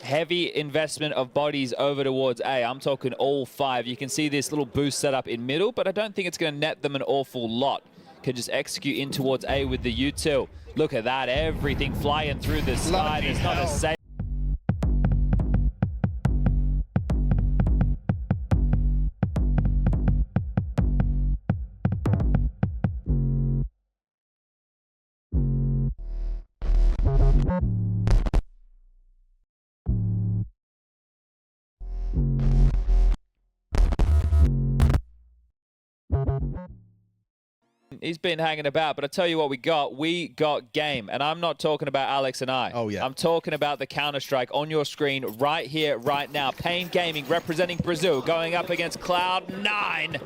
Heavy investment of bodies over towards A. I'm talking all 5. You can see this little boost set up in middle, but I don't think it's going to net them an awful lot. Can just execute in towards A with the U2. Look at that, everything flying through the sky. There's not a safe. He's been hanging about, but I tell you what we got game. And I'm not talking about Alex and I. Oh, yeah. I'm talking about the Counter-Strike on your screen right here, right now. Pain Gaming representing Brazil going up against Cloud9.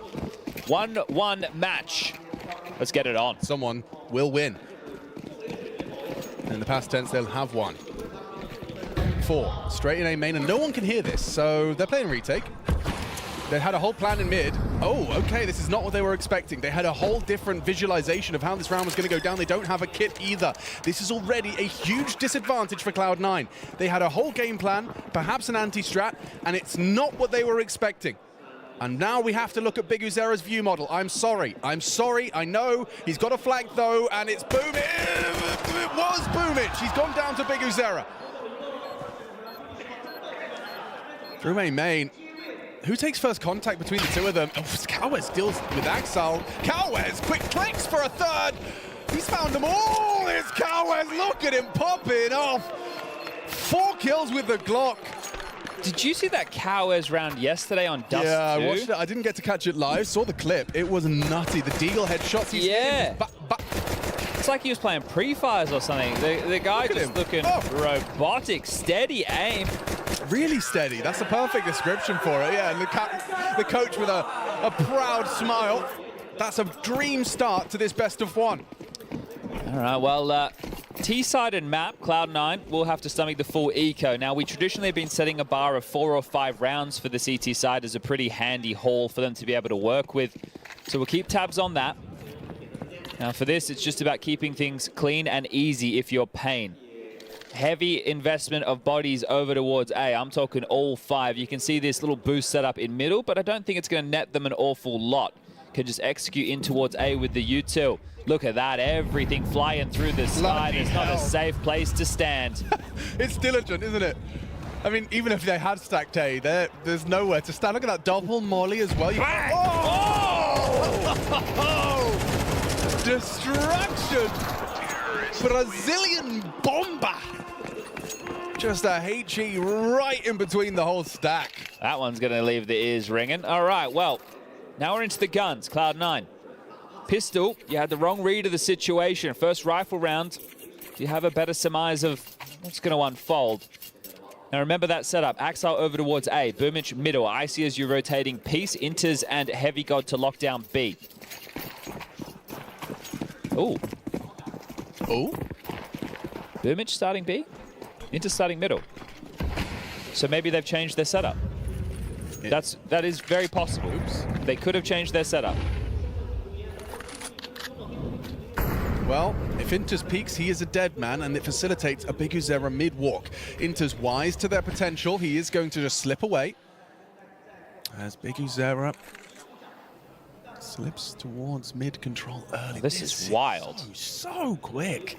1-1 match. Let's get it on. Someone will win. In the past tense, they'll have won. 4, straight in A main, and no one can hear this, so they're playing retake. They had a whole plan in mid. Oh, okay, this is not what they were expecting. They had a whole different visualization of how this round was going to go down. They don't have a kit either. This is already a huge disadvantage for Cloud9. They had a whole game plan, perhaps an anti-strat, and it's not what they were expecting. And now we have to look at Big Uzera's view model. I'm sorry, I know. He's got a flag though, and it's Boomich. It was Boomich. He's gone down to Big Uzera. Through main. Who takes first contact between the two of them? Oh, Cowes deals with Axel. Cowes, quick clicks for a third. He's found them all. It's Cowes. Look at him popping off. 4 kills with the Glock. Did you see that Cowes round yesterday on Dust 2? Yeah, I watched it. I didn't get to catch it live. Saw the clip. It was nutty. The Deagle headshots. Yeah. It's like he was playing pre-fires or something. The guy just looking robotic, steady aim. Really steady. That's a perfect description for it. Yeah, and the coach with a proud smile. That's a dream start to this best of 1. All right, well, T-sided map, Cloud9 will have to stomach the full eco. Now, we traditionally have been setting a bar of 4 or 5 rounds for the CT side as a pretty handy haul for them to be able to work with. So we'll keep tabs on that. Now, for this, it's just about keeping things clean and easy if you're Pain. Heavy investment of bodies over towards A. I'm talking all 5. You can see this little boost set up in middle, but I don't think it's going to net them an awful lot. Can just execute in towards A with the U2. Look at that, everything flying through the sky. There's not a safe place to stand. It's diligent, isn't it? I mean, even if they had stacked A, there's nowhere to stand. Look at that double molly as well. Destruction! Brazilian bomba! Just a HE right in between the whole stack. That one's going to leave the ears ringing. All right, well, now we're into the guns, Cloud9. Pistol, you had the wrong read of the situation. First rifle round, you have a better surmise of what's going to unfold. Now remember that setup. Axel over towards A, Boomich middle. Icy as you're rotating Peace, Inters, and Heavy God to lock down B. Ooh. Oh? Boomich starting B, Inter starting middle. So maybe they've changed their setup. That is very possible. Oops. They could have changed their setup. Well, if Inter's peaks, he is a dead man, and it facilitates a Big Uzera mid-walk. Inter's wise to their potential. He is going to just slip away. As Big Uzera slips towards mid-control early. This is wild. So quick.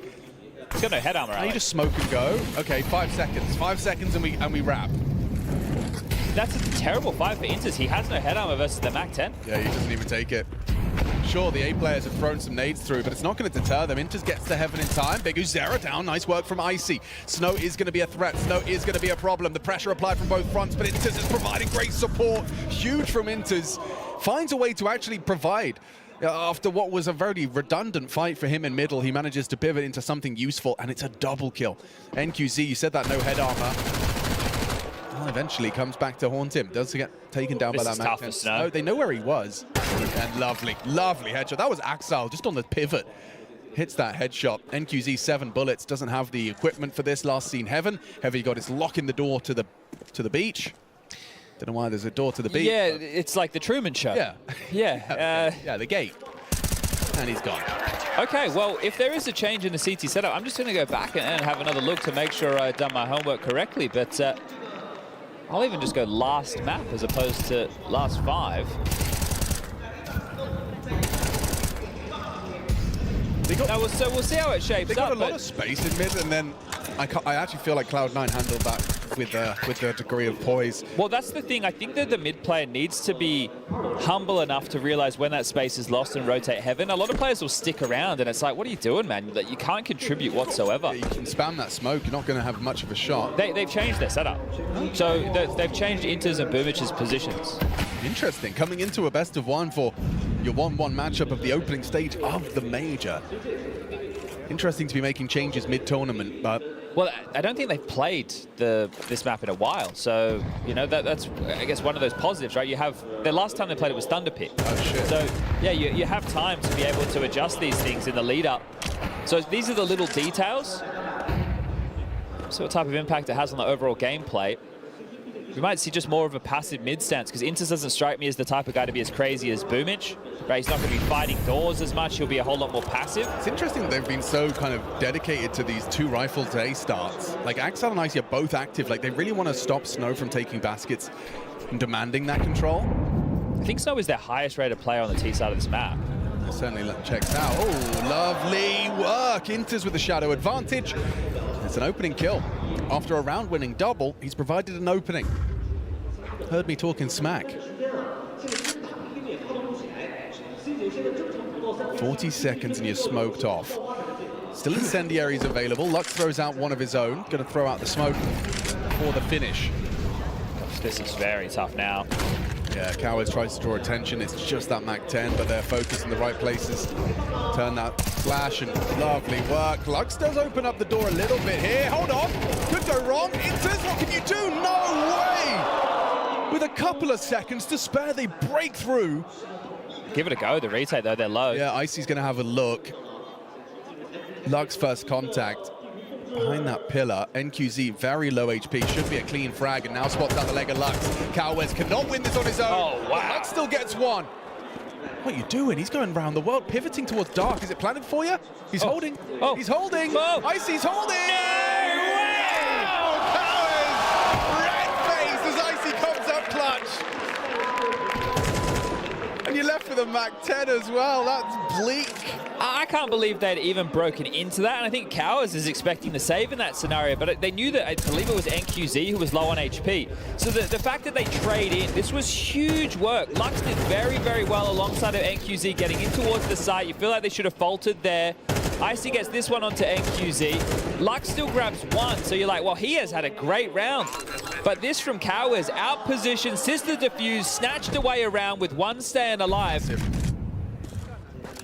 He's got no head armor, Now you just smoke and go. Okay, 5 seconds. 5 seconds and we wrap. That's a terrible fight for Inters. He has no head armor versus the MAC-10. Yeah, he doesn't even take it. Sure, the A players have thrown some nades through, but it's not going to deter them. Inters gets to heaven in time. Big Uzera down. Nice work from Icy. Snow is going to be a threat. Snow is going to be a problem. The pressure applied from both fronts, but Inters is providing great support. Huge from Inters. Finds a way to actually provide. After what was a very redundant fight for him in middle, he manages to pivot into something useful, and it's a double kill. NQZ, you said that no head armor. Well, eventually comes back to haunt him. Does get taken down by that MAC-10. Snow. They know where he was. And lovely, lovely headshot. That was Axel just on the pivot. Hits that headshot. NQZ 7 bullets. Doesn't have the equipment for this. Last seen Heaven. Heavy got his locking the door to the beach. Don't know why there's a door to the beach. Yeah, it's like the Truman Show. Yeah. Yeah. Yeah, the gate. And he's gone. Okay, well, if there is a change in the CT setup, I'm just going to go back and have another look to make sure I've done my homework correctly. But I'll even just go last map as opposed to last 5. So we'll see how it shapes They got up. a lot of space in mid, and then I actually feel like Cloud9 handled that with their degree of poise. Well, that's the thing. I think that the mid player needs to be humble enough to realize when that space is lost and rotate heaven. A lot of players will stick around, and it's like, what are you doing, man? That you can't contribute whatsoever. Yeah, you can spam that smoke. You're not going to have much of a shot. They've changed their setup. So they've changed Inter's and Boomich's positions. Interesting. Coming into a best of 1 for your 1-1 matchup of the opening stage of the Major. Interesting to be making changes mid-tournament, but... Well, I don't think they've played this map in a while, so, you know, that's, I guess, one of those positives, right? You have... The last time they played it was Thunder Pit. Oh, shit. So, yeah, you have time to be able to adjust these things in the lead-up. So these are the little details. See what type of impact it has on the overall gameplay. We might see just more of a passive mid stance, because Intus doesn't strike me as the type of guy to be as crazy as Boomich. Right, he's not going to be fighting doors as much. He'll be a whole lot more passive. It's interesting they've been so kind of dedicated to these 2 rifles A starts. Like, Axel and Icy are both active. Like, they really want to stop Snow from taking baskets and demanding that control. I think Snow is their highest rated player on the T side of this map. It certainly checks out. Oh, lovely work. Intus with the shadow advantage. It's an opening kill. After a round-winning double, he's provided an opening. Heard me talking smack. 40 seconds and you're smoked off. Still incendiaries available. Lux throws out one of his own. Going to throw out the smoke for the finish. Gosh, this is very tough now. Yeah, Cowards tries to draw attention. It's just that Mac 10, but they're focused in the right places. Turn that flash and lovely work. Lux does open up the door a little bit here. Hold on. Could go wrong. Inters, what can you do? No way! With a couple of seconds to spare, they break through. Give it a go. The retake, though, they're low. Yeah, Icy's going to have a look. Lux first contact. Behind that pillar, NQZ very low HP, should be a clean frag, and now spots out the leg of Lux. Cowes cannot win this on his own. Oh, wow. Lux still gets one. What are you doing? He's going around the world, pivoting towards Dark. Is it planted for you? He's holding. Oh. He's holding. Oh. Icy's holding. No way! Cowes, red face as Icy comes up clutch. And you're left with a Mac 10 as well. That's bleak. I can't believe they'd even broken into that, and I think Cowers is expecting the save in that scenario, but they knew that, I believe it was NQZ who was low on HP. So the fact that they trade in, this was huge work. Lux did very, very well alongside of NQZ getting in towards the site. You feel like they should have faltered there. Icy gets this one onto NQZ. Lux still grabs one, so you're like, well, he has had a great round. But this from Cowers, out position, sister defuse, snatched away around with one staying alive.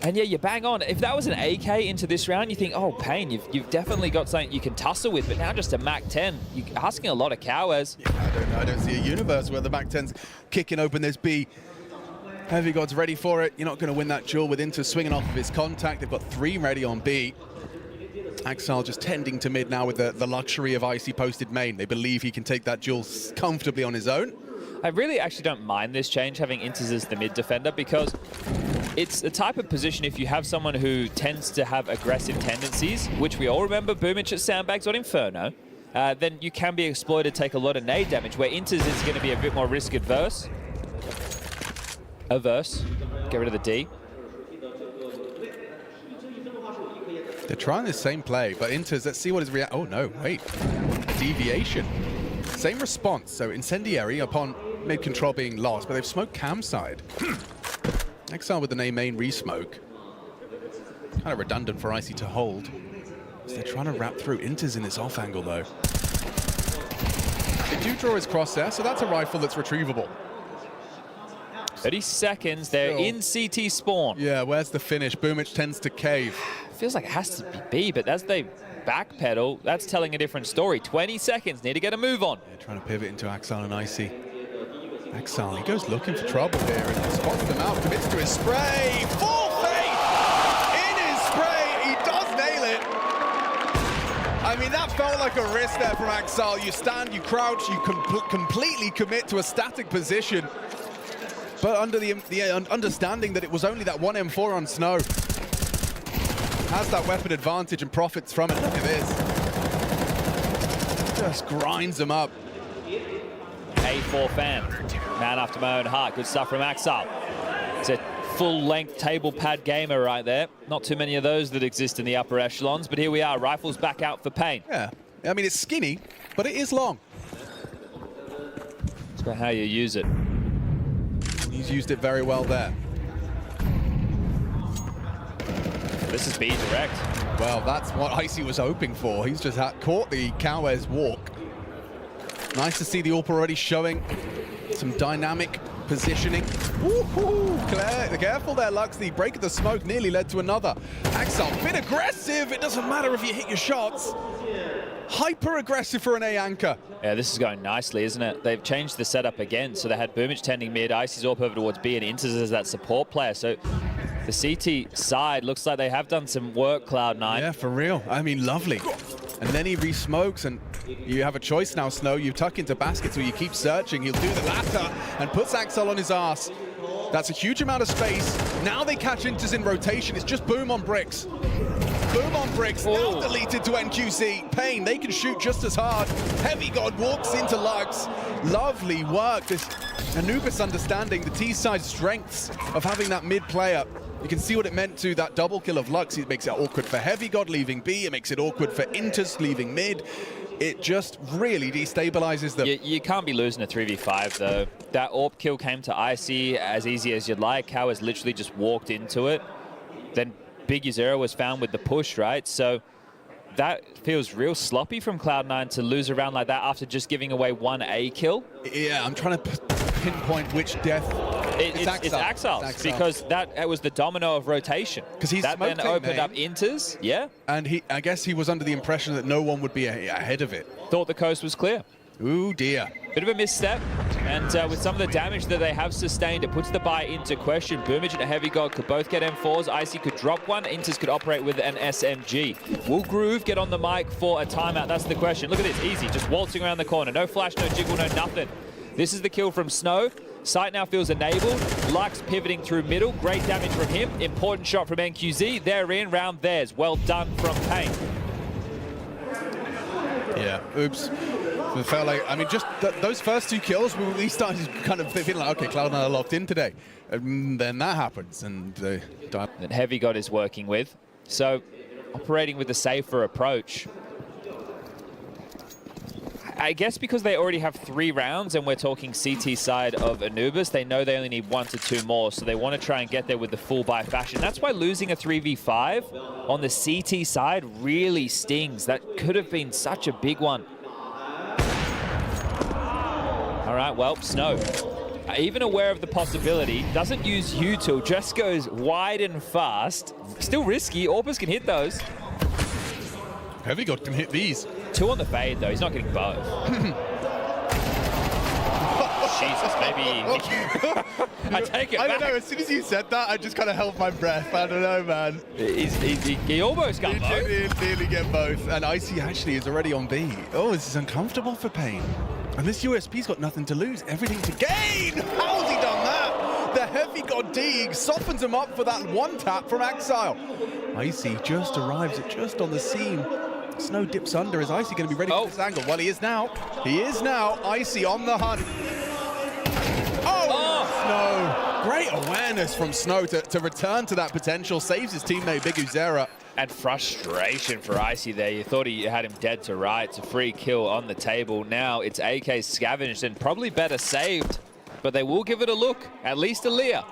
And yeah, you bang on. If that was an AK into this round, you think, oh, Pain, you've definitely got something you can tussle with. But now just a Mac 10, you're asking a lot of Cowers. Yeah, I don't see a universe where the Mac 10's kicking open this B. Heavy God's ready for it. You're not going to win that duel with Inter swinging off of his contact. They've got 3 ready on B. Axel just tending to mid now with the luxury of Icy posted main. They believe he can take that duel comfortably on his own. I really actually don't mind this change, having Inters as the mid defender, because it's the type of position, if you have someone who tends to have aggressive tendencies, which we all remember Boomich at Sandbags on Inferno, then you can be exploited, take a lot of nade damage, where Inters is going to be a bit more risk adverse. Get rid of the D. They're trying the same play, but Inters, let's see what his react. Oh no, wait. Deviation. Same response, so incendiary upon mid control being lost, but they've smoked cam side. Exile with the name main re-smoke. Kind of redundant for Icy to hold. So they're trying to wrap through. Inters in this off angle though. They do draw his crosshair, so that's a rifle that's retrievable. 30 seconds, they're in CT spawn. Yeah, where's the finish? Boomich tends to cave. Feels like it has to be B, but as they backpedal, that's telling a different story. 20 seconds, need to get a move on. Yeah, trying to pivot into Axel and Icy. Axel, he goes looking for trouble here and spots them out, commits to his spray. Full fate in his spray. He does nail it. I mean, that felt like a risk there from Axel. You stand, you crouch, you completely commit to a static position. But under the understanding that it was only that one M4 on Snow. has that weapon advantage and profits from it. Look at this. Just grinds them up. A4 fan. Man after my own heart. Good stuff from Axel. It's a full-length table pad gamer right there. Not too many of those that exist in the upper echelons, but here we are. Rifles back out for Pain. Yeah. I mean, it's skinny, but it is long. It's about how you use it. He's used it very well there. This is B direct. Well, that's what Icy was hoping for. He's just caught the Cowes walk. Nice to see the AWP already showing some dynamic positioning. Woohoo! Careful there, Lux. The break of the smoke nearly led to another. Axel, bit aggressive. It doesn't matter if you hit your shots. Hyper aggressive for an A anchor. Yeah, this is going nicely, isn't it? They've changed the setup again. So they had Boomage tending mid, Icy's AWP over towards B, and Inters as that support player. So the CT side looks like they have done some work, Cloud9. Yeah, for real. I mean, lovely. And then he re-smokes, and you have a choice now, Snow. You tuck into baskets or you keep searching. He'll do the latter and puts Axel on his ass. That's a huge amount of space. Now they catch Inters in rotation. It's just boom on bricks. Boom on bricks. Now deleted to NQC. Pain, they can shoot just as hard. Heavy God walks into Lux. Lovely work. This Anubis understanding the T-side strengths of having that mid player. You can see what it meant to that double kill of Lux. It makes it awkward for Heavy God leaving B. It makes it awkward for Inters leaving mid. It just really destabilizes them. You can't be losing a 3v5 though. That AWP kill came to Icy as easy as you'd like. Cow has literally just walked into it. Then Big Uzera was found with the push, right? So that feels real sloppy from Cloud9 to lose a round like that after just giving away one A kill. Yeah, I'm trying to pinpoint which death. It's Axel's, because that was the domino of rotation. Because he's that then opened up Inters, yeah. And I guess he was under the impression that no one would be ahead of it. Thought the coast was clear. Ooh dear. Bit of a misstep, and with some of the damage that they have sustained, it puts the buy into question. Boomage and a Heavy God could both get M4s. Icy could drop one. Inters could operate with an SMG. Will Groove get on the mic for a timeout? That's the question. Look at this, easy, just waltzing around the corner. No flash, no jiggle, no nothing. This is the kill from Snow. Sight now feels enabled. Lux pivoting through middle. Great damage from him. Important shot from NQZ. They're in, round theirs. Well done from Pain. Yeah, oops. It felt like, I mean, just those first two kills, we started kind of feeling like, okay, Cloud9 are locked in today. And then that happens, and they die. That Heavy God is working with. So, operating with a safer approach. I guess because they already have 3 rounds and we're talking CT side of Anubis, they know they only need 1 to 2 more, so they want to try and get there with the full buy fashion. That's why losing a 3v5 on the CT side really stings. That could have been such a big one. All right, well, Snow, even aware of the possibility, doesn't use util, just goes wide and fast. Still risky, Orpus can hit those. Heavy God can hit these. 2 on the fade, though. He's not getting both. Jesus, maybe... I take it back. I don't know. As soon as you said that, I just kind of held my breath. I don't know, man. He almost got both. He did nearly get both. And Icy actually is already on B. Oh, this is uncomfortable for Pain. And this USP's got nothing to lose, everything to gain. How has he done that? The Heavy God Deeg softens him up for that one tap from Axile. Icy just arrives at just on the scene. Snow dips under. Is Icy going to be ready for this angle? Well, he is now. He is now. Icy on the hunt. Snow. Great awareness from Snow to return to that potential. Saves his teammate, Big Uzera. And frustration for Icy there. You thought he had him dead to rights. A free kill on the table. Now it's AK scavenged and probably better saved. But they will give it a look. At least a Lear.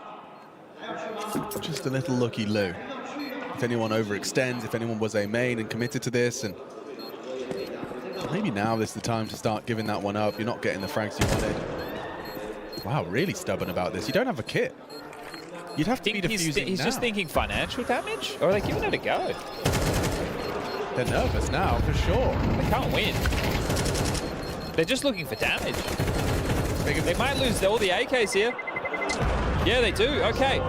Just a little looky Lou. If anyone overextends, if anyone was a main and committed to this, and maybe now is the time to start giving that one up. You're not getting the frags you wanted. Wow, really stubborn about this. You don't have a kit. You'd have to be defusing He's now. just thinking financial damage? Or are they giving it a go? They're nervous now, for sure. They can't win. They're just looking for damage. They might lose all the AKs here. Yeah, they do. Okay.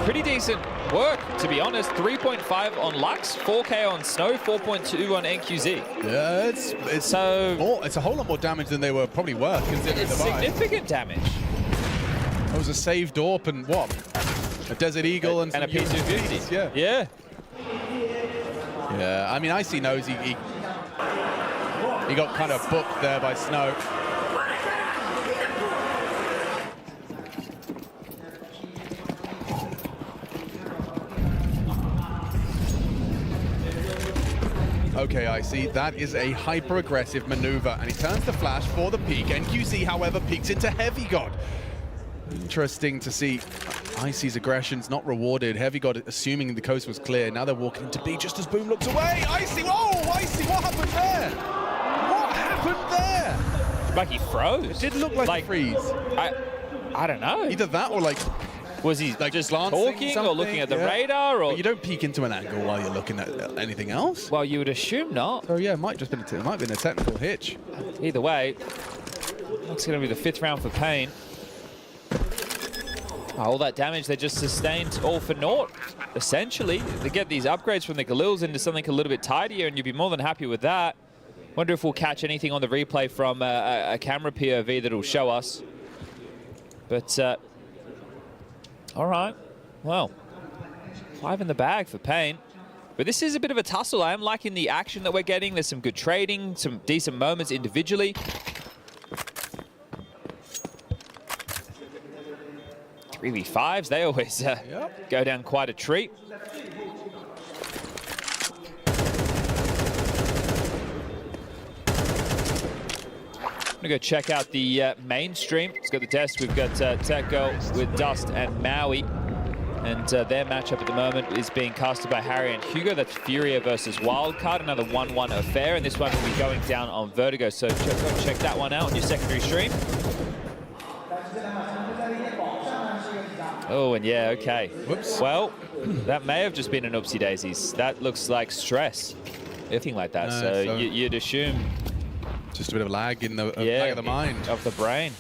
Pretty decent work, to be honest. 3.5 on Lux, 4K on Snow, 4.2 on NQZ. Yeah, it's a whole lot more damage than they were probably worth, considering the buy. Significant damage. It was a saved AWP and what? A Desert Eagle and a P250. Yeah. Yeah. Yeah, I mean, Icy knows he got kind of booked there by Snow. Okay, Icy, that is a hyper-aggressive maneuver, and he turns the flash for the peak. NQC, however, peeks into Heavy God. Interesting to see Icy's aggression's not rewarded. Heavy God assuming the coast was clear. Now they're walking to B just as Boom looks away. Icy, oh, Icy, what happened there? What happened there? Like he froze. It did look like a freeze. I don't know. Either that or like... Was he like just talking something? Or looking at the radar? Or But you don't peek into an angle while you're looking at anything else. Well, you would assume not. So yeah, it might have been a technical hitch. Either way, looks going to be the 5th round for Pain. All that damage they just sustained, all for naught. Essentially, they get these upgrades from the Galils into something a little bit tidier, and you'd be more than happy with that. Wonder if we'll catch anything on the replay from a camera POV that'll show us. But. All right, well, 5 in the bag for Pain. But this is a bit of a tussle. I am liking the action that we're getting. There's some good trading, some decent moments individually. 3v5s, they always go down quite a treat. I'm gonna go check out the mainstream. It's got the desk. We've got Tecco with Dust and Maui. And their matchup at the moment is being casted by Harry and Hugo. That's Furia versus Wildcard, another 1-1 affair. And this one will be going down on Vertigo. So check that one out on your secondary stream. Oh, and yeah, okay. Whoops. Well, that may have just been an oopsie daisies. That looks like stress. Anything like that. So you'd assume... Just a bit of lag in the back of the mind. Of the brain.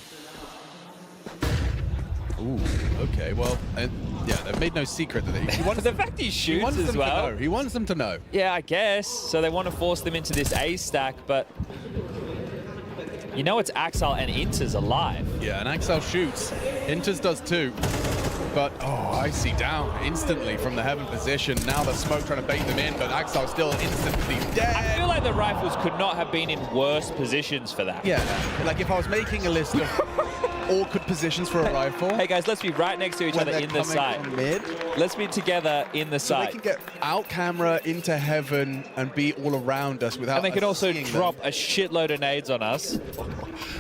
Ooh, okay, well, yeah, they've made no secret that he wants the fact he shoots as well. He wants them to know. Yeah, I guess. So they want to force them into this A stack, but you know it's Axel and Inters alive. Yeah, and Axel shoots. Inters does too. But, oh, Icy down instantly from the heaven position. Now the smoke trying to bait them in, but Axel still instantly dead. I feel like the rifles could not have been in worse positions for that. Yeah, like if I was making a list of awkward positions for a rifle. Hey guys, let's be right next to each other in the side. Mid, let's be together in the side. So they can get out camera into heaven and be all around us without. And they can also drop them. A shitload of nades on us.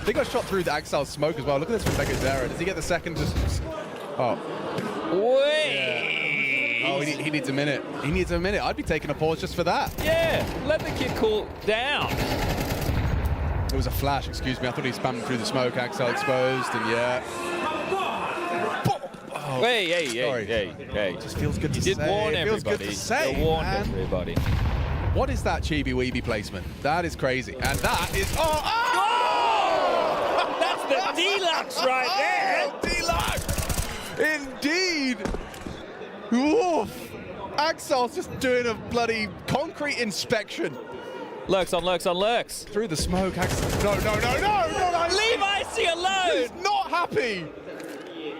They got shot through the Axel's smoke as well. Look at this from Megadera. Does he get the second? Oh. Wait. Yeah. Oh, he needs a minute. He needs a minute. I'd be taking a pause just for that. Yeah, let the kid cool down. It was a flash, excuse me. I thought he spammed through the smoke. Axel exposed, and yeah. Oh, hey. It just feels good to say. You did warn everybody. Feels good to say, you warned everybody. What is that chibi-weeby placement? That is crazy. And that is... Oh! That's the deluxe right there. Oh, deluxe! Indeed! Woof! Axel's just doing a bloody concrete inspection. Lurks on lurks on lurks. Through the smoke, Axel. No. Leave Icy alone! He's not happy!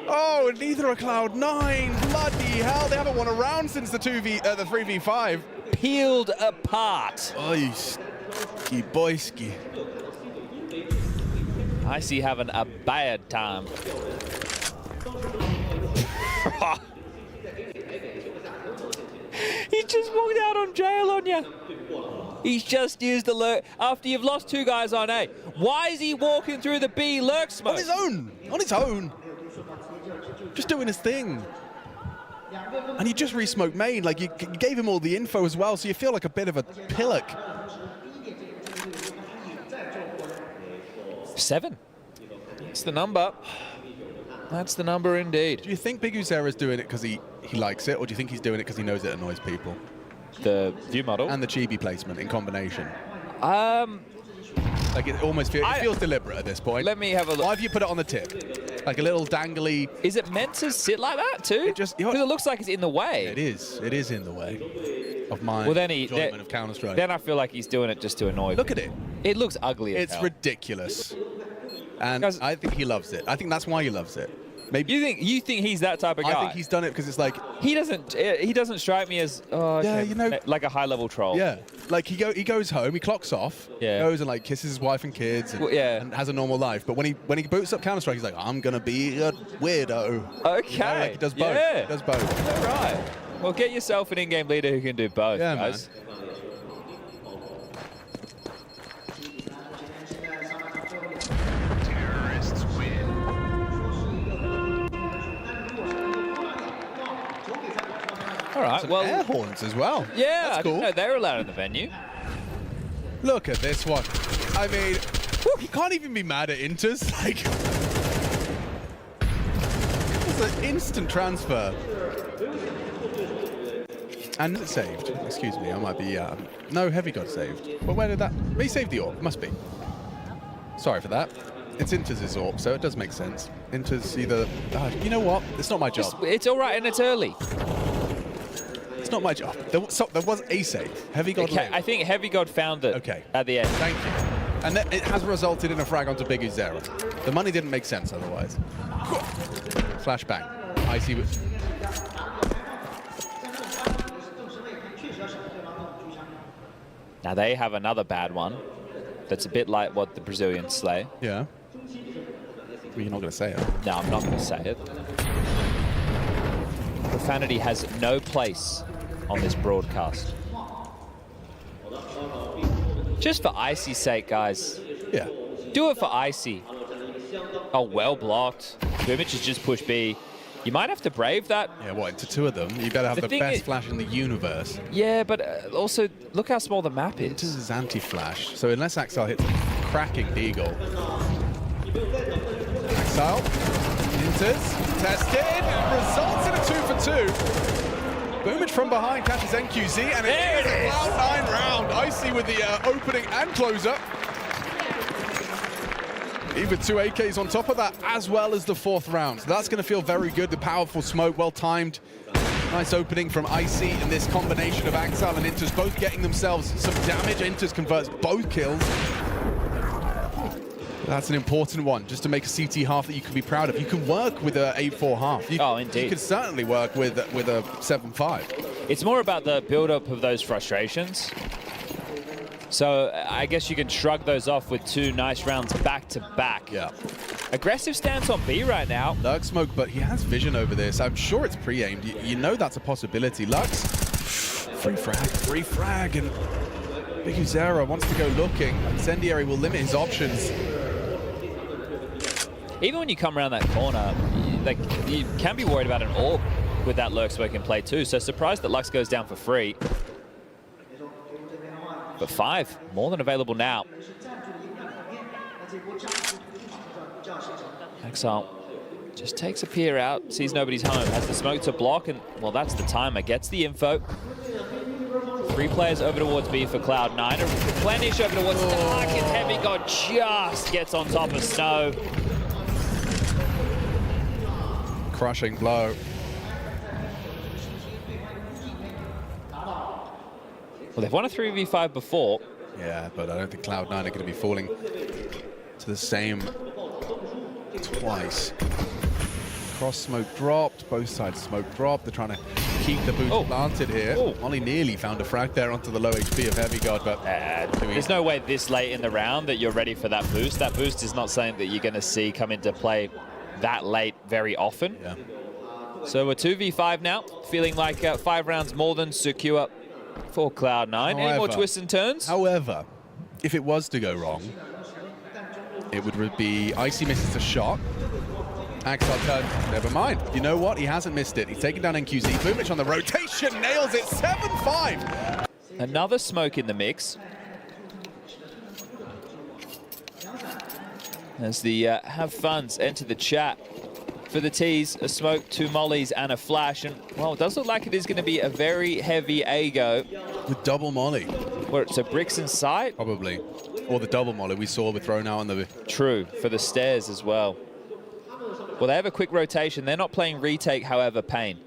Oh, and neither are Cloud9. Bloody hell, they haven't won a round since the 3v5. Peeled apart. Oiski boyski. Icy having a bad time. He just walked out on jail on you. He's just used the lurk after you've lost 2 guys on A. Why is he walking through the B lurk smoke? On his own. On his own. Just doing his thing. And you just re-smoked main. Like, you gave him all the info as well, so you feel like a bit of a pillock. 7. That's the number. That's the number indeed. Do you think Big Uzera's doing it because he likes it, or do you think he's doing it because he knows it annoys people? The view model? And the chibi placement in combination. Like, it almost feels deliberate at this point. Let me have a look. Why have you put it on the tip? Like a little dangly... Is it meant to sit like that too? Because it looks like it's in the way. It is. It is in the way of my enjoyment of Counter-Strike. Then I feel like he's doing it just to annoy Look at it. It looks ugly as It's hell. ridiculous. And I think he loves it. I think that's why he loves it. Maybe You think he's that type of guy? I think he's done it because it's like he doesn't strike me as yeah, you know, like a high level troll. Yeah, like he goes home, he clocks off, goes and like kisses his wife and kids, and, and has a normal life. But when he boots up Counter-Strike, he's like, I'm gonna be a weirdo. Okay, you know, like he does both. Yeah. He does both. All right. Well, get yourself an in-game leader who can do both, guys. Man. All right, some well, air horns as well. Yeah, that's I cool. didn't know they were allowed in the venue. Look at this one. I mean, you can't even be mad at Inters. Like, it's an instant transfer. And it's saved. Excuse me, I might be. No, Heavy got saved. But where did that? He saved the AWP. Must be. Sorry for that. It's Inters' AWP, so it does make sense. Inters either. You know what? It's not my job. It's all right, and it's early. It's not my job. There was a save. Heavy God. I think Heavy God found it. At the end. Thank you. And it has resulted in a frag onto Big Zero. The money didn't make sense otherwise. Flashbang. Icy with. Now they have another bad one. That's a bit like what the Brazilians slay. Yeah. Well, you're not going to say it. No, I'm not going to say it. Profanity has no place on this broadcast. Just for Icy's sake, guys. Yeah. Do it for Icy. Oh, well blocked. Boomich has just pushed B. You might have to brave that. Yeah, what, into two of them? You better have the best flash in the universe. Yeah, but also, look how small the map is. This is anti-flash, so unless Axel hits a cracking deagle. Axel, enters, tested, results in a 2-for-2. Boomage from behind catches NQZ, and it is a Cloud9 round. Icy with the opening and closer. Even 2 AKs on top of that, as well as the 4th round. So that's going to feel very good. The powerful smoke, well timed. Nice opening from Icy, and this combination of Axel and Inters both getting themselves some damage. Inters converts both kills. That's an important one, just to make a CT half that you can be proud of. You can work with a 8-4 half. Indeed. You can certainly work with a 7-5. It's more about the build-up of those frustrations. So I guess you can shrug those off with 2 nice rounds back-to-back. Yeah. Aggressive stance on B right now. Lux smoke, but he has vision over this. I'm sure it's pre-aimed. You know that's a possibility. Lux, free frag, and Big Zero wants to go looking. Incendiary will limit his options. Even when you come around that corner, you can be worried about an AWP with that lurk smoke in play too. So surprised that Lux goes down for free. But 5, more than available now. Axel just takes a peer out, sees nobody's home, has the smoke to block, and well, that's the timer. Gets the info. 3 players over towards B for Cloud9. A replenish over towards Dark, and Heavy God just gets on top of Snow. Crushing blow. Well, they've won a 3v5 before. Yeah, but I don't think Cloud9 are going to be falling to the same twice. Cross smoke dropped, both sides smoke dropped. They're trying to keep the boost planted here. Molly nearly found a frag there onto the low HP of Heavy God, but there's no way this late in the round that you're ready for that boost. That boost is not something that you're going to see come into play that late very often. Yeah. So we're 2v5 now, feeling like 5 rounds more than secure for Cloud9. However, any more twists and turns? However, if it was to go wrong, it would be Icy misses a shot. Axel turns, never mind. You know what? He hasn't missed it. He's taken down NQZ. Boomich on the rotation, nails it, 7-5. Another smoke in the mix. As the have funs enter the chat. For the tees, a smoke, 2 mollies, and a flash. And, well, it does look like it is going to be a very heavy A-go. With double molly. So bricks in sight? Probably. Or the double molly we saw with thrown out on the... True, for the stairs as well. Well, they have a quick rotation. They're not playing retake, however, Pain.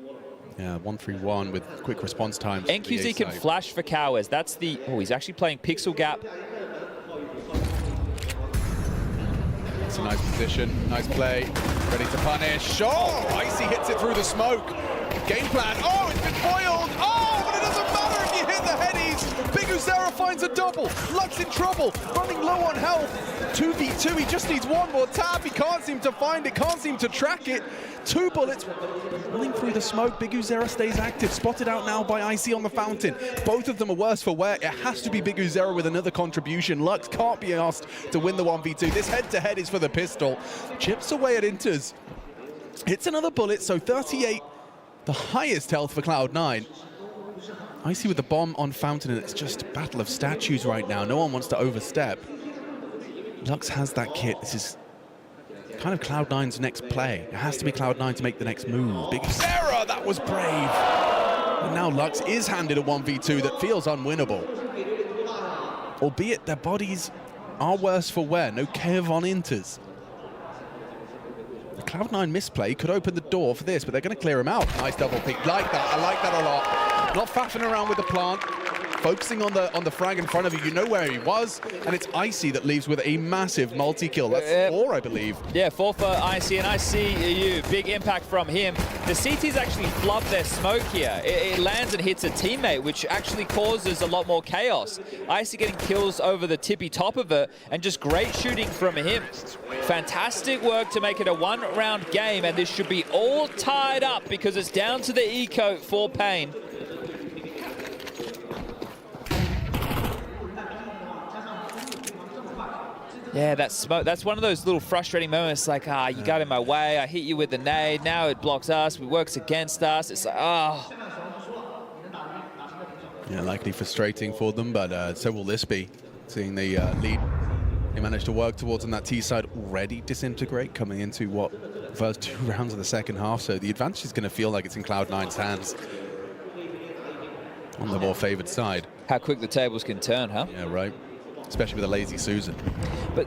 Yeah, 1-3-1 with quick response times. NQZ can flash for Cowers. That's the... Oh, he's actually playing Pixel Gap. That's a nice position, nice play, ready to punish. Oh, Icy hits it through the smoke. Game plan, oh, it's been foiled. Oh, but it doesn't matter if you hit the headies. Big Uzera finds a double. Lux in trouble, running low on health. 2v2, he just needs one more tap. He can't seem to find it, can't seem to track it. 2 bullets running through the smoke. Big Uzera stays active, spotted out now by Icy on the fountain. Both of them are worse for wear. It has to be Big Uzera with another contribution. Lux can't be asked to win the 1v2. This head-to-head is for the pistol. Chips away at Inters. Hits another bullet, so 38, the highest health for Cloud9. Icy with the bomb on fountain, and it's just a battle of statues right now. No one wants to overstep. Lux has that kit. This is kind of Cloud9's next play. It has to be Cloud9 to make the next move. Big Uzera, that was brave. And now Lux is handed a 1v2 that feels unwinnable. Albeit their bodies are worse for wear. No Kev on Inters. The Cloud9 misplay could open the door for this, but they're going to clear him out. Nice double peek. Like that. I like that a lot. Not faffing around with the plant. Focusing on the frag in front of you. You know where he was, and it's Icy that leaves with a massive multi-kill. That's 4, I believe. Yeah, 4 for Icy, and I see you. Big impact from him. The CTs actually flub their smoke here. It lands and hits a teammate, which actually causes a lot more chaos. Icy getting kills over the tippy top of it, and just great shooting from him. Fantastic work to make it a 1-round game, and this should be all tied up because it's down to the eco for Pain. Yeah, that smoke, that's one of those little frustrating moments, like, you got in my way, I hit you with the nade, now it blocks us, it works against us. It's like, Yeah, likely frustrating for them, but so will this be. Seeing the lead they managed to work towards on that T side already disintegrate, coming into what, first 2 rounds of the second half, so the advantage is going to feel like it's in Cloud9's hands on the more favored side. How quick the tables can turn, huh? Yeah, right. Especially with a lazy Susan. But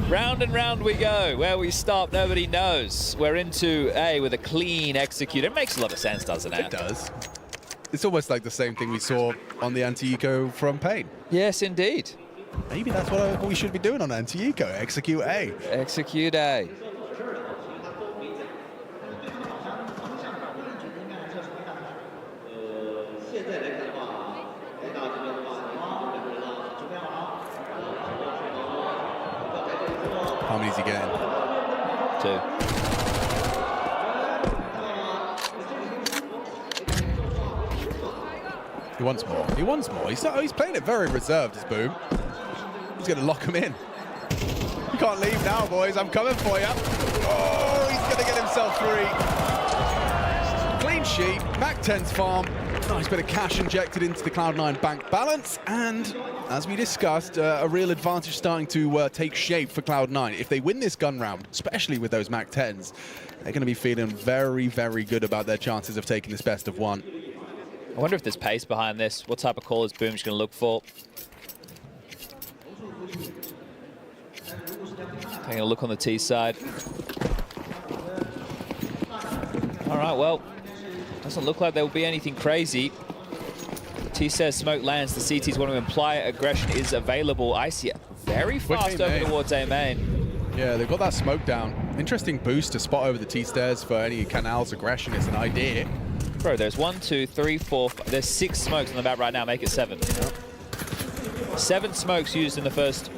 round and round we go. Where we stop, nobody knows. We're into A with a clean execute. It makes a lot of sense, doesn't it? It does. It's almost like the same thing we saw on the anti-eco from Pain. Yes, indeed. Maybe that's what we should be doing on anti-eco. Execute A. Execute A. How many is he getting? 2. He wants more. He wants more. He's playing it very reserved, this Boom. He's going to lock him in. You can't leave now, boys. I'm coming for you. Oh, he's going to get himself 3. Clean sheet. Mac 10's farm. Nice bit of cash injected into the Cloud9 bank balance. And as we discussed, a real advantage starting to take shape for Cloud9. If they win this gun round, especially with those Mac 10s, they're going to be feeling very, very good about their chances of taking this best of 1. I wonder if there's pace behind this. What type of call is Boom's going to look for? Taking a look on the T side. All right, well, doesn't look like there will be anything crazy. T says smoke lands. The CTs want to imply aggression is available. Icy very fast over towards A main. Yeah, they've got that smoke down. Interesting boost to spot over the T-stairs for any canals aggression is an idea. Bro, there's 1, 2, 3, 4, 5. There's 6 smokes on the map right now. Make it 7. Yep. 7 smokes used in the first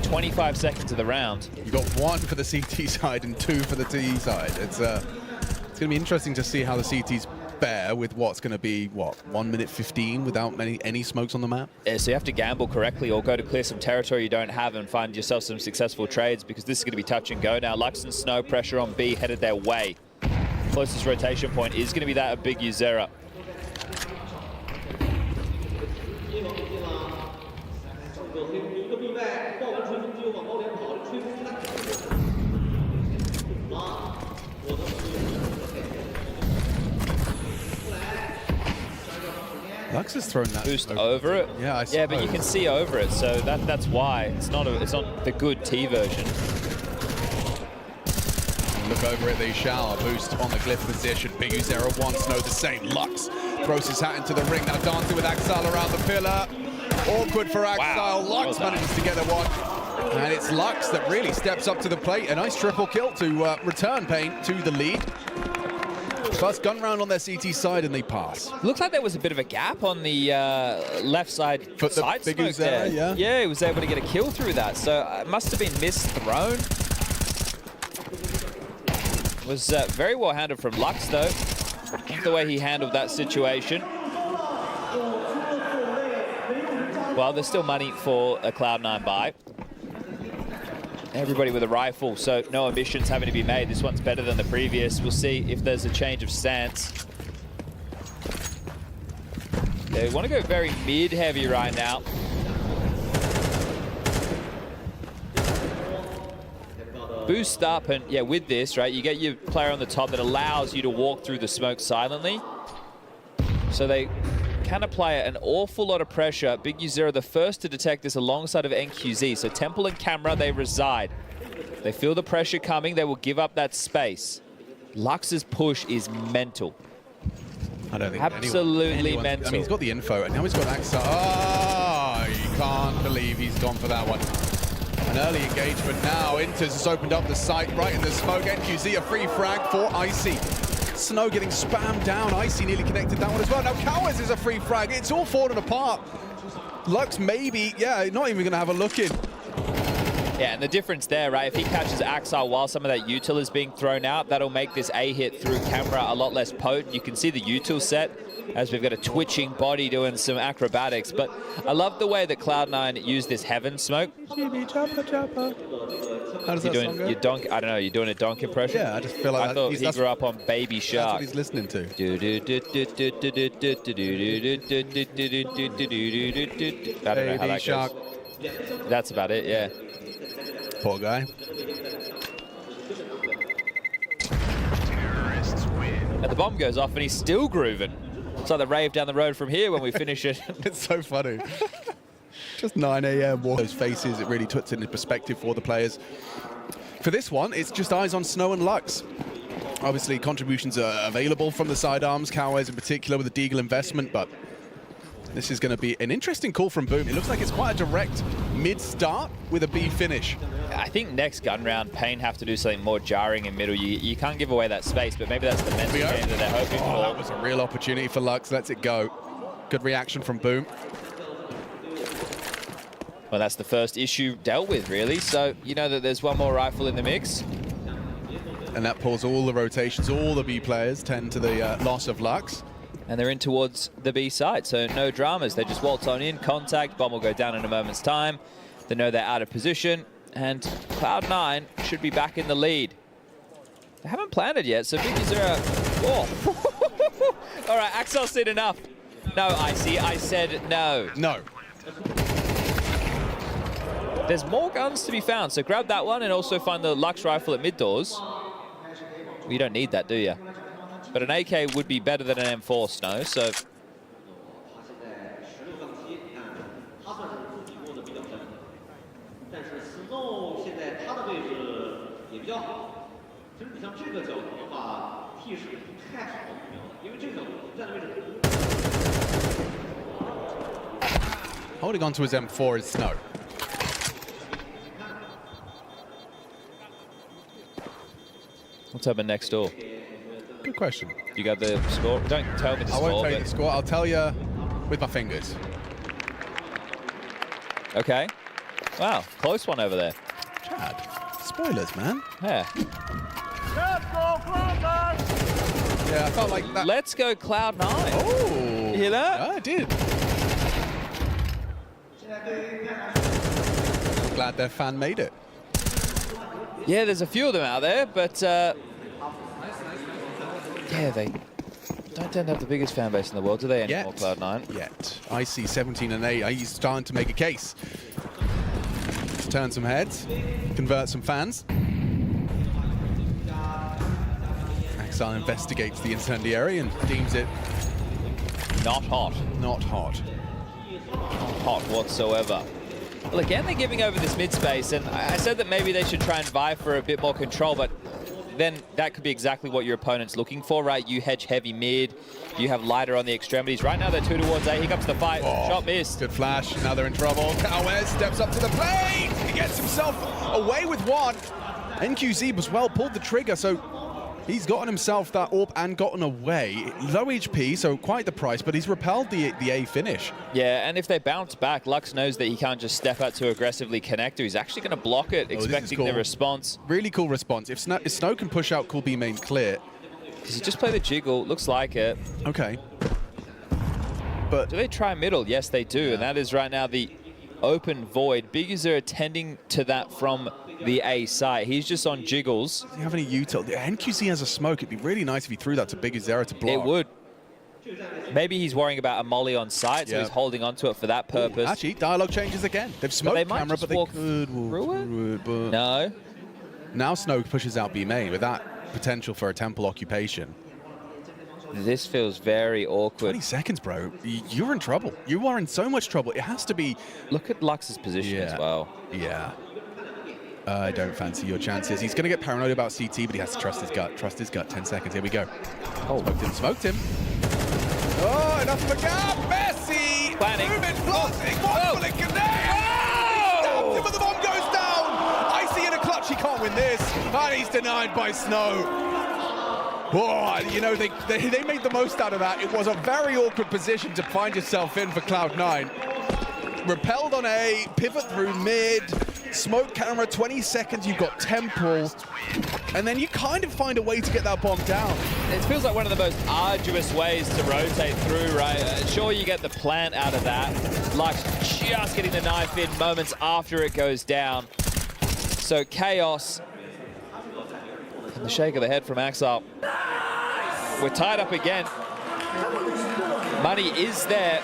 25 seconds of the round. You got 1 for the CT side and 2 for the T side. It's going to be interesting to see how the CTs fare with what's going to be, what, 1 minute 15 without any smokes on the map? Yeah, so you have to gamble correctly or go to clear some territory you don't have and find yourself some successful trades, because this is going to be touch and go now. Lux and Snow, pressure on B, headed their way. Closest rotation point is going to be that of Big Uzera. Lux has thrown that boost over it. Yeah, I suppose. Yeah, but you can see over it, so that's why it's not the good T version. Look over it, they shall. A boost on the glyph position. Big Uzera wants no the same. Lux throws his hat into the ring. Now dancing with Axal around the pillar. Awkward for Axile. Wow. Lux manages to get a one. And it's Lux that really steps up to the plate. A nice triple kill to return Pain to the lead. First gun round on their CT side, and they pass. Looks like there was a bit of a gap on the left side side smoke there. Yeah, he was able to get a kill through that. So it must have been misthrown. Was very well handled from Lux, though. The way he handled that situation. Well, there's still money for a Cloud9 buy. Everybody with a rifle, so no omissions having to be made. This one's better than the previous. We'll see if there's a change of stance. They want to go very mid-heavy right now. Boost up, and yeah, with this, right, you get your player on the top that allows you to walk through the smoke silently. So they can apply an awful lot of pressure. Big U0, the first to detect this alongside of NQZ. So Temple and Camera, they reside. They feel the pressure coming. They will give up that space. Lux's push is mental. I don't think absolutely mental. I mean, he's got the info, and now he's got access. Oh, you can't believe he's gone for that one. An early engagement now. Inters has opened up the site right in the smoke. NQZ a free frag for Icy. Snow getting spammed down. Icy nearly connected that one as well. Now Cowers is a free frag. It's all falling apart. Lux maybe, yeah, not even going to have a look in. Yeah, and the difference there, right, if he catches Axile while some of that util is being thrown out, that'll make this A hit through Camera a lot less potent. You can see the util set as we've got a twitching body doing some acrobatics. But I love the way that Cloud9 used this heaven smoke. How does that song go? Your donk, I don't know, you're doing a donk impression? Yeah, I just feel like I thought he grew up on Baby Shark. That's what he's listening to. I don't know how that Shark. goes. That's about it, yeah. Poor guy. And the bomb goes off and he's still grooving. It's like the rave down the road from here when we finish it. It's so funny. Just 9 a.m. Those faces, it really puts it into perspective for the players. For this one, it's just eyes on Snow and Lux. Obviously, contributions are available from the sidearms, Cowways in particular with the Deagle investment, but this is going to be an interesting call from Boom. It looks like it's quite a direct mid-start with a B finish. I think next gun round, Pain have to do something more jarring in middle. You can't give away that space, but maybe that's the mental game that they're hoping for. That was a real opportunity for Lux. Lets it go. Good reaction from Boom. Well, that's the first issue dealt with, really. So you know that there's one more rifle in the mix. And that pulls all the rotations. All the B players tend to the loss of Lux. And they're in towards the B side, so no dramas. They just waltz on in, contact, bomb will go down in a moment's time. They know they're out of position, and Cloud9 should be back in the lead. They haven't planted yet, so Big U0. Oh. All right, Axel's seen enough. No, Icy, I said no. No. There's more guns to be found, so grab that one and also find the Lux rifle at mid doors. Well, you don't need that, do you? But an AK would be better than an M4, Snow, so... Holding on to his M4 is Snow. What's happening next door? Good question. You got the score? Don't tell me the score. I won't tell you the score. I'll tell you with my fingers. Okay. Wow, close one over there. Chad, spoilers, man. Yeah. Let's go, Cloud9! Yeah, I felt like that. Let's go Cloud9. Oh. You hear that? Yeah, I did. I'm glad their fan made it. Yeah, there's a few of them out there, but yeah, they don't tend to have the biggest fan base in the world, do they, anymore, Cloud9? Yet. I see 17 and 8. He's starting to make a case. Let's turn some heads, convert some fans. Axile investigates the incendiary and deems it not hot. Not hot. Not hot whatsoever. Well, again, they're giving over this mid space, and I said that maybe they should try and vie for a bit more control, but then that could be exactly what your opponent's looking for, right? You hedge heavy mid, you have lighter on the extremities. Right now they're 2 towards A. Here comes the fight. Shot missed. Good flash. Now they're in trouble. Cowes steps up to the plate. He gets himself away with one. NQZ was well pulled the trigger, so he's gotten himself that AWP and gotten away. Low HP, so quite the price, but he's repelled the A finish. Yeah, and if they bounce back, Lux knows that he can't just step out too aggressively connector. He's actually going to block it, expecting the response. Really cool response. If Snow can push out cool B main clear. Does he just play the jiggle? Looks like it. Okay. But do they try middle? Yes, they do, and that is right now the open void. Big User attending to that from the A side. He's just on jiggles. Does he have any util? NQZ has a smoke. It'd be really nice if he threw that to Big Zero to block. It would. Maybe he's worrying about a molly on site, so he's holding onto it for that purpose. Actually, dialogue changes again. They've smoked camera, but they could walk through it. But no. Now Snow pushes out B main with that potential for a temple occupation. This feels very awkward. 20 seconds, bro. You're in trouble. You are in so much trouble. It has to be... Look at Lux's position as well. Yeah. I don't fancy your chances. He's going to get paranoid about CT, but he has to trust his gut. Trust his gut. 10 seconds. Here we go. Oh, smoked him. Oh, enough of a gap. Messi! Planning. Moving, blocking. One will it connect? Oh! But the bomb goes down. Icy in a clutch. He can't win this. And he's denied by Snow. Oh, you know, they made the most out of that. It was a very awkward position to find yourself in for Cloud9. Repelled on A, pivot through mid, smoke camera, 20 seconds, you've got temple, and then you kind of find a way to get that bomb down. It feels like one of the most arduous ways to rotate through, right? Sure, you get the plant out of that. Lux just getting the knife in moments after it goes down. So Chaos, and the shake of the head from Axel. We're tied up again. Money is there.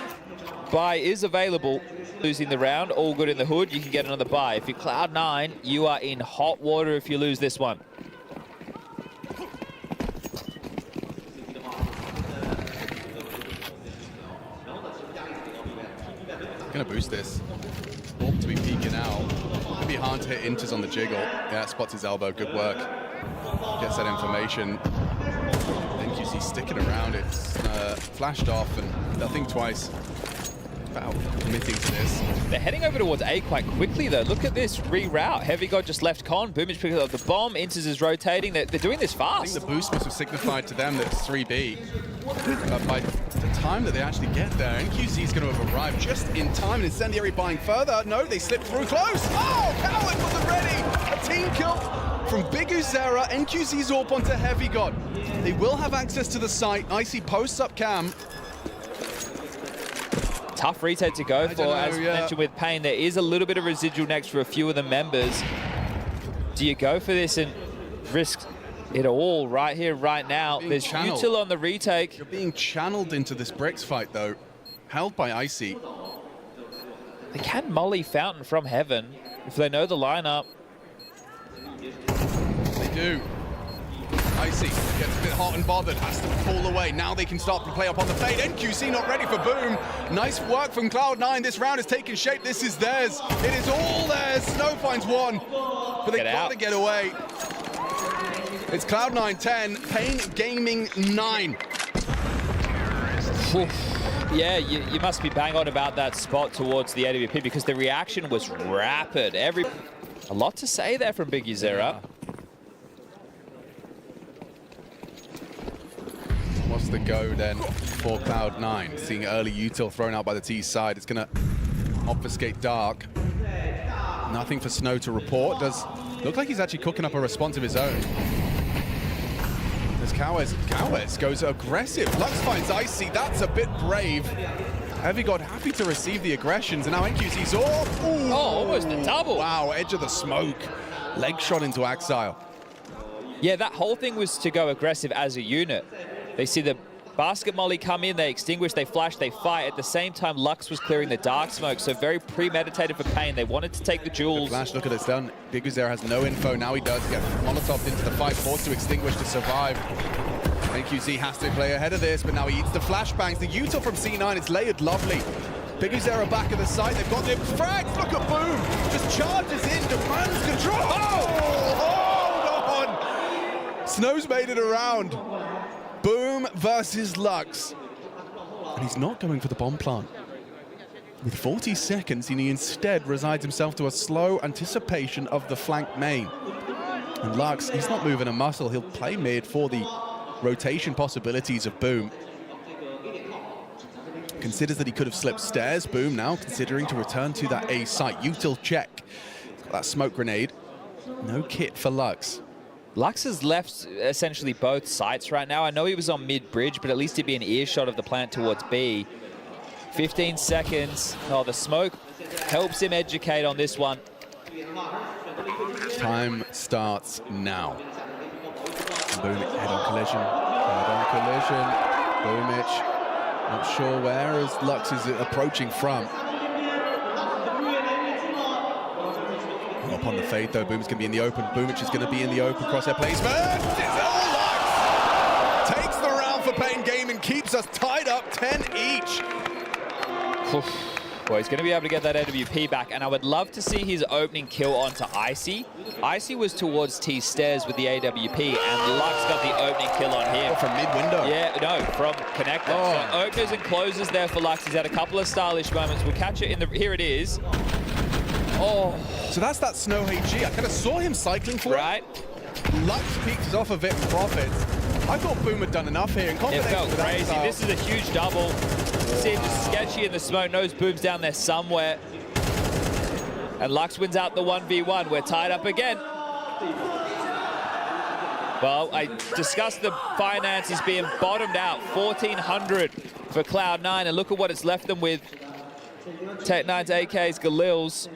Buy is available. Losing the round, all good in the hood. You can get another buy. If you're Cloud9, you are in hot water if you lose this one. Gonna boost this. Orb to be peeking out. Gonna be hard to hit inters on the jiggle. Yeah, spots his elbow. Good work. Gets that information. NQC sticking around. It's flashed off and nothing twice. About committing to this. They're heading over towards A quite quickly, though. Look at this reroute. Heavy God just left Con. Boomage picks up the bomb. Inters is rotating. They're doing this fast. I think the boost must have signified to them that it's 3B. By the time that they actually get there, NQC is going to have arrived just in time. And Incendiary buying further. No, they slipped through close. Oh, Coward wasn't ready. A team kill from Big Uzera. NQC's AWP onto Heavy God. They will have access to the site. Icy posts up cam. Tough retake to go for, as mentioned with Pain. There is a little bit of residual next for a few of the members. Do you go for this and risk it all right here, right now? There's util on the retake. You're being channeled into this Bricks fight, though. Held by Icy. They can molly Fountain from heaven if they know the lineup. They do. Icy gets a bit hot and bothered, has to fall away. Now they can start to play up on the fade. NQC not ready for boom. Nice work from Cloud9. This round is taking shape. This is theirs. It is all theirs. Snow finds one, but they gotta get away. It's Cloud9 10, Pain Gaming 9. Yeah, you must be bang on about that spot towards the AWP because the reaction was rapid. A lot to say there from Big Uzera. What's the go then for Cloud9? Seeing early util thrown out by the T side. It's going to obfuscate Dark. Nothing for Snow to report. Does look like he's actually cooking up a response of his own. There's Cowes. Cowes goes aggressive. Lux finds Icy. That's a bit brave. Heavy God happy to receive the aggressions, and now NQC's off. Oh, almost a double. Wow, edge of the smoke. Leg shot into Axile. Yeah, that whole thing was to go aggressive as a unit. They see the basket molly come in, they extinguish, they flash, they fight. At the same time, Lux was clearing the dark smoke, so very premeditated for Pain. They wanted to take the jewels. The flash, look at it's done. Big Uzera has no info. Now he does get Molotoved into the fight, forced to extinguish to survive. NQC has to play ahead of this, but now he eats the flashbangs. The util from C9, it's layered lovely. Big Uzera back at the site. They've got the frags. Look at Boom. Just charges in, demands control. Oh! Hold on! Snow's made it around. Boom versus Lux. And he's not going for the bomb plant. With 40 seconds, he instead resigns himself to a slow anticipation of the flank main. And Lux, he's not moving a muscle. He'll play mid for the rotation possibilities of Boom. Considers that he could have slipped stairs. Boom now considering to return to that A site. Util check. That smoke grenade. No kit for Lux. Lux has left essentially both sites right now. I know he was on mid-bridge, but at least he'd be an earshot of the plant towards B. 15 seconds. Oh, the smoke helps him educate on this one. Time starts now. Boom, head-on collision. Head-on collision. Boomich, not sure where as Lux is approaching from. Up on the fade though, Boom's going to be in the open. Boomich is going to be in the open. Crosshair placement. It's all Lux! Takes the round for Pain Gaming, keeps us tied up 10 each. Well, he's going to be able to get that AWP back, and I would love to see his opening kill onto Icy. Icy was towards T stairs with the AWP, and Lux got the opening kill on him. Oh, from mid-window? Yeah, no, from connector. Oh. So openers and closers there for Lux. He's had a couple of stylish moments. We'll catch it in the... Here it is. Oh. So that's that Snow HG. I kind of saw him cycling for right. it. Lux peeks off of it and profits. I thought Boom had done enough here. In it felt crazy. This is a huge double. Seems sketchy in the smoke. Knows Boom's down there somewhere. And Lux wins out the 1v1. We're tied up again. Well, I discussed the finances being bottomed out. 1,400 for Cloud9. And look at what it's left them with. Tech9's AKs, Galil's.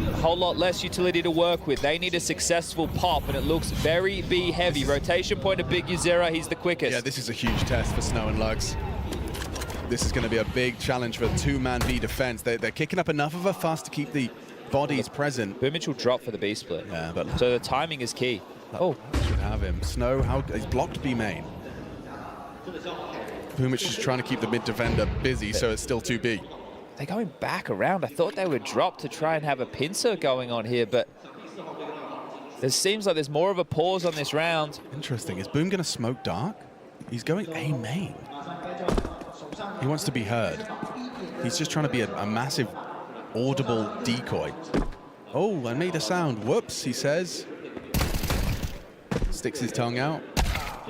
A whole lot less utility to work with. They need a successful pop, and it looks very B heavy. Rotation point of Big Uzera, he's the quickest. Yeah, this is a huge test for Snow and Lux. This is going to be a big challenge for two-man B defense. They're kicking up enough of a fuss to keep the bodies present. Boomich will drop for the B split. Yeah, but so the timing is key. Oh, should have him. Snow, he's blocked B main. Boomich is trying to keep the mid defender busy, so it's still 2B. They're going back around. I thought they would drop to try and have a pincer going on here, but it seems like there's more of a pause on this round. Interesting. Is Boom going to smoke dark? He's going A main. He wants to be heard. He's just trying to be a massive, audible decoy. Oh, I made a sound. Whoops, he says. Sticks his tongue out.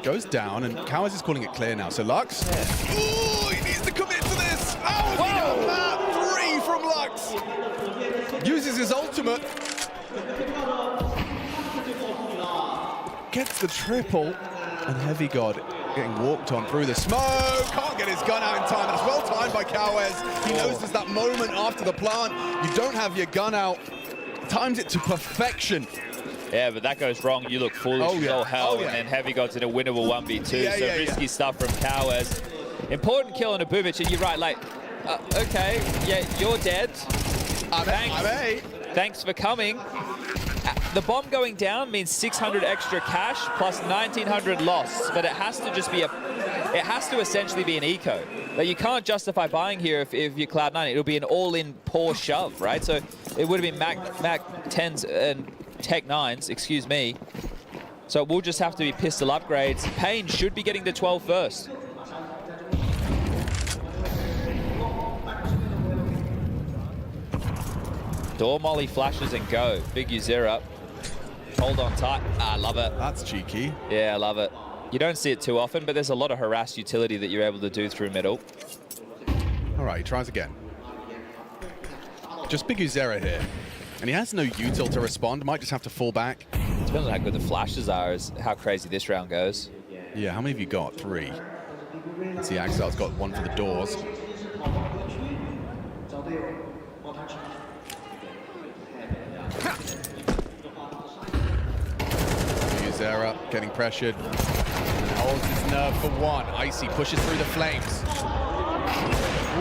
Goes down, and Cowards is calling it clear now. So Lux. Yeah. Ooh, he needs to commit to this. Oh, he got that. 3 from Lux. Uses his ultimate. Gets the triple. And Heavy God getting walked on through the smoke. Can't get his gun out in time. That's well timed by Cowards. He knows there's that moment after the plant. You don't have your gun out. Times it to perfection. Yeah, but that goes wrong. You look foolish as all hell, and then Heavy God's in a winnable 1v2. So risky stuff from Cowards. Important kill on a Boomich, and you're right, like, okay, yeah, you're dead. Thanks for coming. The bomb going down means 600 extra cash plus 1,900 loss, but it has to just be it has to essentially be an eco. Like, you can't justify buying here if you're Cloud9. It'll be an all-in poor shove, right? So it would have been Mac 10s and Tech 9s, excuse me. So we'll just have to be pistol upgrades. Pain should be getting the 12 first. Door molly flashes and go. Big Uzera. Hold on tight. I love it. That's cheeky. Yeah, I love it. You don't see it too often, but there's a lot of harassed utility that you're able to do through middle. All right, he tries again. Just Big Uzera here. And he has no util to respond. Might just have to fall back. Depends on how good the flashes are, is how crazy this round goes. Yeah, how many have you got? 3. Let's see, Axel's got 1 for the doors. Uzera getting pressured. And holds his nerve for 1. Icy pushes through the flames.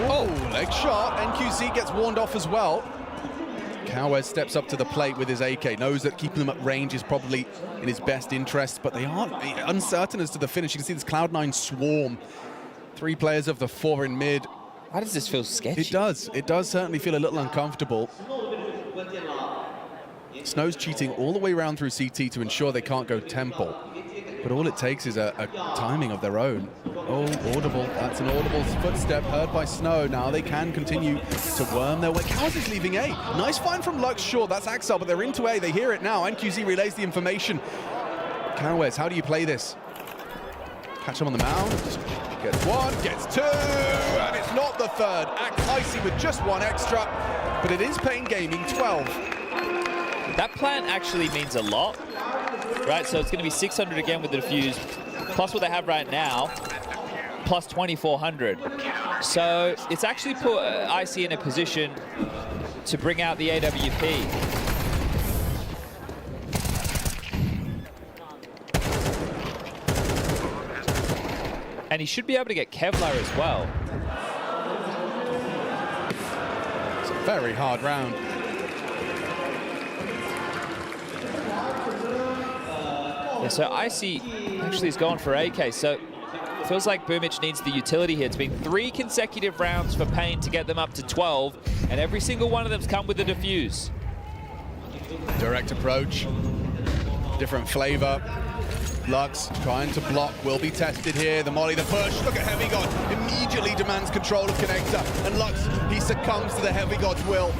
Oh, leg shot. NQC gets warned off as well. Cowards steps up to the plate with his AK, knows that keeping them at range is probably in his best interest, but they aren't uncertain as to the finish. You can see this Cloud9 swarm. 3 players of the 4 in mid. Why does this feel sketchy? It does. It does certainly feel a little uncomfortable. Snow's cheating all the way around through CT to ensure they can't go temple. But all it takes is a timing of their own. Oh, audible. That's an audible footstep heard by Snow. Now they can continue to worm their way. Cows is leaving A. Nice find from Lux. Sure, that's Axel, but they're into A. They hear it now. NQZ relays the information. Cowes, how do you play this? Catch him on the mound. Gets one, gets two, and it's not the third. Icy with just one extra, but it is Pain Gaming 12. That plant actually means a lot, right? So it's going to be 600 again with the defuse, plus what they have right now, plus 2,400. So it's actually put Icy in a position to bring out the AWP. And he should be able to get Kevlar as well. It's a very hard round. Yeah, so Icy actually has gone for AK, so it feels like Boomich needs the utility here. It's been 3 consecutive rounds for Pain to get them up to 12, and every single one of them's come with the defuse. Direct approach, different flavor. Lux trying to block, will be tested here. The molly, the push, look at Heavy God. Immediately demands control of Connector. And Lux, he succumbs to the Heavy God's will.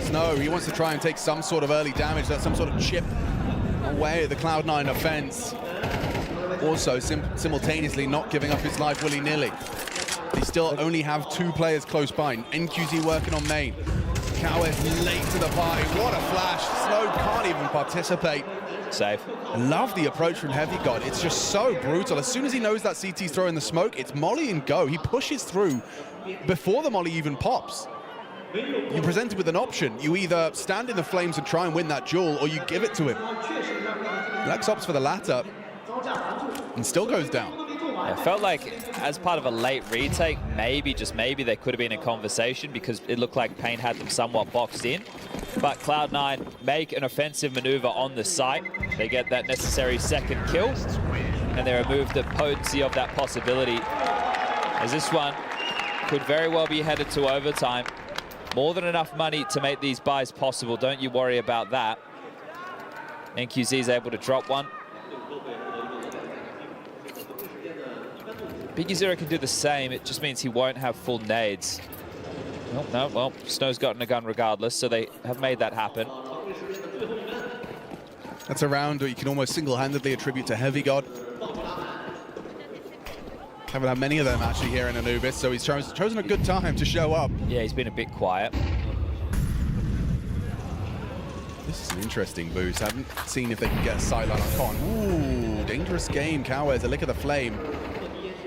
Snow, he wants to try and take some sort of early damage. That's some sort of chip away at the Cloud9 offense. Also, simultaneously not giving up his life willy-nilly. They still only have 2 players close by. NQZ working on main. Cowes late to the party. What a flash. Snow can't even participate. Safe. I love the approach from Heavy God. It's just so brutal. As soon as he knows that CT's throwing the smoke, it's molly and go. He pushes through before the molly even pops. You're presented with an option. You either stand in the flames and try and win that duel, or you give it to him. Lex opts for the latter and still goes down. It felt like, as part of a late retake, maybe, just maybe, there could have been a conversation because it looked like Pain had them somewhat boxed in. But Cloud9 make an offensive maneuver on the site. They get that necessary second kill, and they remove the potency of that possibility. As this one could very well be headed to overtime. More than enough money to make these buys possible. Don't you worry about that. NQZ is able to drop one. Biggie Zero can do the same. It just means he won't have full nades. Oh, no, well, Snow's gotten a gun regardless, so they have made that happen. That's a round where you can almost single-handedly attribute to Heavy God. Haven't had many of them actually here in Anubis, so he's chosen a good time to show up. Yeah, he's been a bit quiet. This is an interesting boost. I haven't seen if they can get a sideline on Con. Ooh, dangerous game. Cowes, a lick of the flame.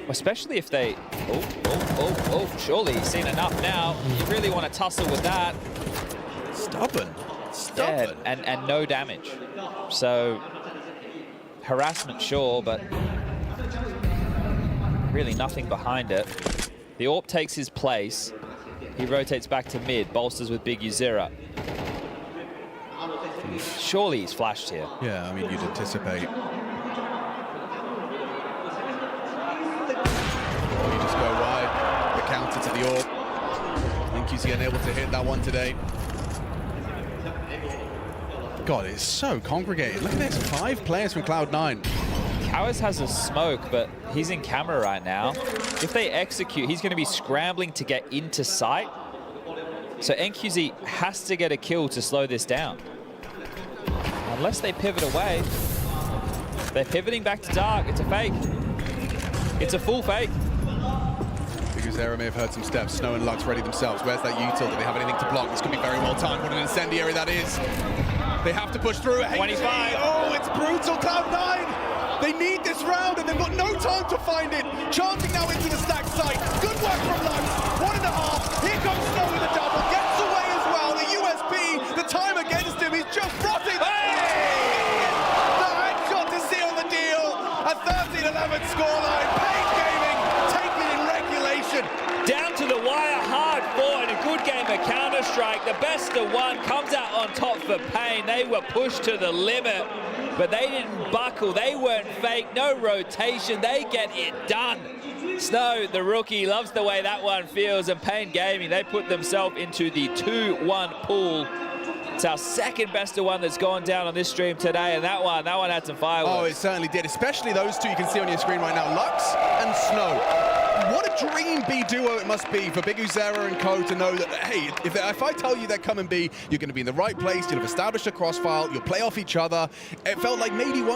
Especially if they... Oh, surely he's seen enough now. You really want to tussle with that. Stubborn. Yeah, and no damage. So, harassment, sure, but really nothing behind it. The AWP takes his place. He rotates back to mid, bolsters with Big Uzira. Surely he's flashed here. Yeah, I mean, you'd anticipate. Counter to the AWP. NQZ unable to hit that one today. God, it's so congregated. Look at this, 5 players from Cloud9. Cowes has a smoke, but he's in camera right now. If they execute, he's going to be scrambling to get into sight. So NQZ has to get a kill to slow this down. Unless they pivot away. They're pivoting back to dark. It's a fake. It's a full fake. Zera may have heard some steps. Snow and Lux ready themselves. Where's that util? Do they have anything to block? This could be very well timed. What an incendiary that is. They have to push through. 25. Oh, it's brutal. Cloud9. They need this round, and they've got no time to find it. Chanting now into the stack site. Good work from Lux. 1.5. Here comes Snow with a double. Gets away as well. The USP, the time against him. He's just rotting. Hey! The headshot to seal the deal. A 13-11 scoreline. Pain Gaming taking in regulation. Down to the wire, hard fought, and a good game of Counter-Strike. The best of one comes out on top for Pain. They were pushed to the limit. but they didn't buckle. They weren't fake, no rotation. They get it done. Snow, the rookie, loves the way that one feels, and Pain Gaming, they put themselves into the 2-1 pool. It's our second best of one that's gone down on this stream today, and that one had some fireworks. Oh, it certainly did, especially those two you can see on your screen right now, Lux and Snow. What a dream B duo it must be for Big Uzera and Co to know that, hey, if I tell you they're coming B, you're going to be in the right place, you'll have established a crossfire, you'll play off each other. It felt like maybe one